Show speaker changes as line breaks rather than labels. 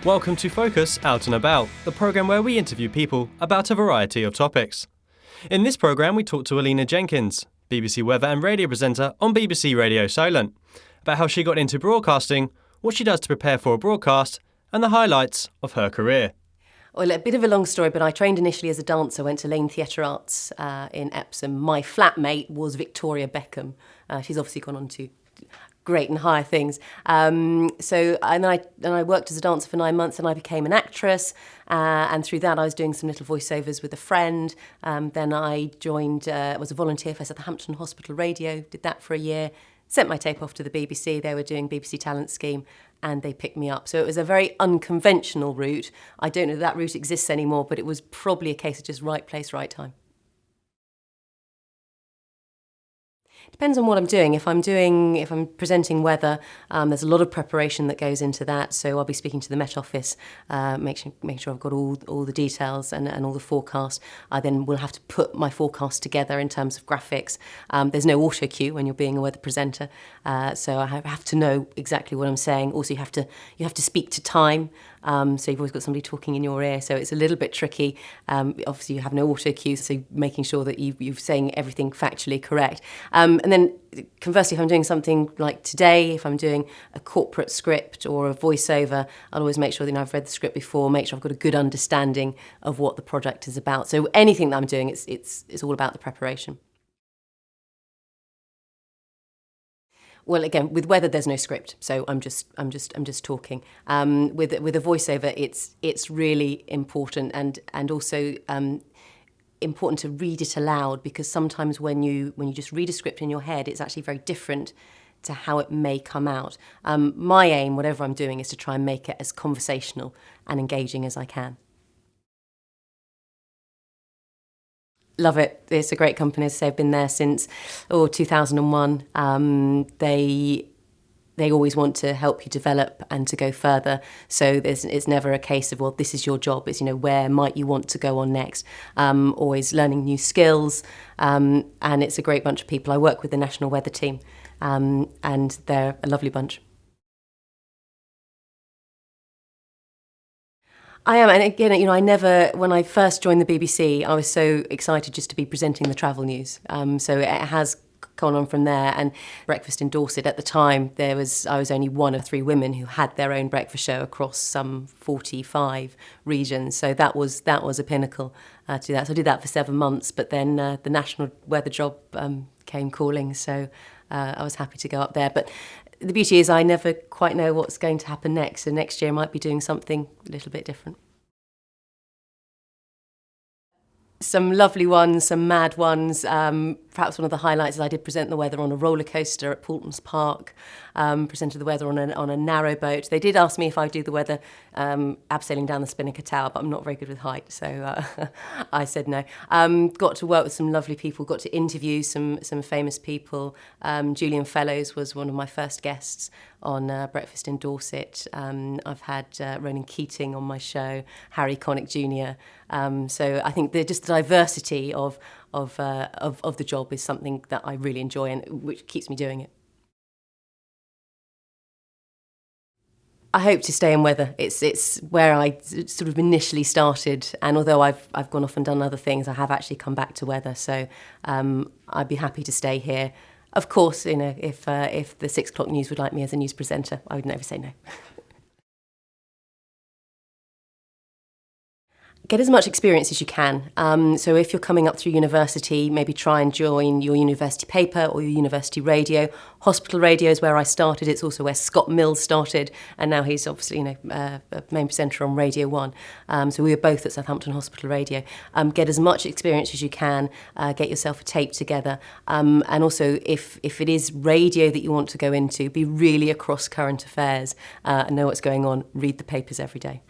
Welcome to Focus Out and About, the programme where we interview people about a variety of topics. In this programme we talk to Alina Jenkins, BBC weather and radio presenter on BBC Radio Solent, about how she got into broadcasting, what she does to prepare for a broadcast, and the highlights of her career.
Well, a bit of a long story, but I trained initially as a dancer, went to Lane Theatre Arts in Epsom. My flatmate was Victoria Beckham. She's obviously gone on to great and higher things. And I worked as a dancer for 9 months, and I became an actress. And through that, I was doing some little voiceovers with a friend. Then I joined, was a volunteer for Southampton Hospital Radio, did that for a year, sent my tape off to the BBC. They were doing BBC Talent Scheme, and they picked me up. So it was a very unconventional route. I don't know if that route exists anymore, but it was probably a case of just right place, right time. Depends on what I'm doing. If I'm presenting weather, there's a lot of preparation that goes into that. So I'll be speaking to the Met Office, make sure I've got all the details and all the forecast. I then will have to put my forecast together in terms of graphics. There's no auto cue when you're being a weather presenter, so I have to know exactly what I'm saying. Also, you have to speak to time. So you've always got somebody talking in your ear, so it's a little bit tricky. Obviously, you have no auto cue, so making sure that you're saying everything factually correct. And then, conversely, if I'm doing something like today, if I'm doing a corporate script or a voiceover, I'll always make sure that I've read the script before, make sure I've got a good understanding of what the project is about. So anything that I'm doing, it's all about the preparation. Well, again, with weather, there's no script, so I'm just talking. With a voiceover, it's really important and also important to read it aloud, because sometimes when you just read a script in your head, it's actually very different to how it may come out. My aim, whatever I'm doing, is to try and make it as conversational and engaging as I can. Love it. It's a great company. As I say, I've been there since 2001. They always want to help you develop and to go further. So it's never a case of, well, this is your job. It's, where might you want to go on next? Always learning new skills. And it's a great bunch of people. I work with the National Weather Team, and they're a lovely bunch. I am, and again, when I first joined the BBC, I was so excited just to be presenting the travel news. So it has gone on from there. And Breakfast in Dorset, at the time, I was only one of 3 women who had their own breakfast show across some 45 regions. So that was a pinnacle to do that. So I did that for 7 months, but then the national weather job came calling, so I was happy to go up there. But the beauty is I never quite know what's going to happen next. So next year I might be doing something a little bit different. Some lovely ones, some mad ones. Perhaps one of the highlights is I did present the weather on a roller coaster at Paultons Park, presented the weather on a narrow boat. They did ask me if I do the weather abseiling down the Spinnaker Tower, but I'm not very good with height, so I said no. Got to work with some lovely people, got to interview some famous people. Julian Fellows was one of my first guests on Breakfast in Dorset. I've had Ronan Keating on my show, Harry Connick Jr. So I think just the diversity of the job is something that I really enjoy and which keeps me doing it. I hope to stay in weather. It's where I sort of initially started, and although I've gone off and done other things, I have actually come back to weather. So I'd be happy to stay here. Of course, if the 6 o'clock news would like me as a news presenter, I would never say no. Get as much experience as you can. So if you're coming up through university, maybe try and join your university paper or your university radio. Hospital radio is where I started. It's also where Scott Mills started, and now he's obviously a main presenter on Radio 1. So we were both at Southampton Hospital Radio. Get as much experience as you can. Get yourself a tape together. And also, if it is radio that you want to go into, be really across current affairs and know what's going on. Read the papers every day.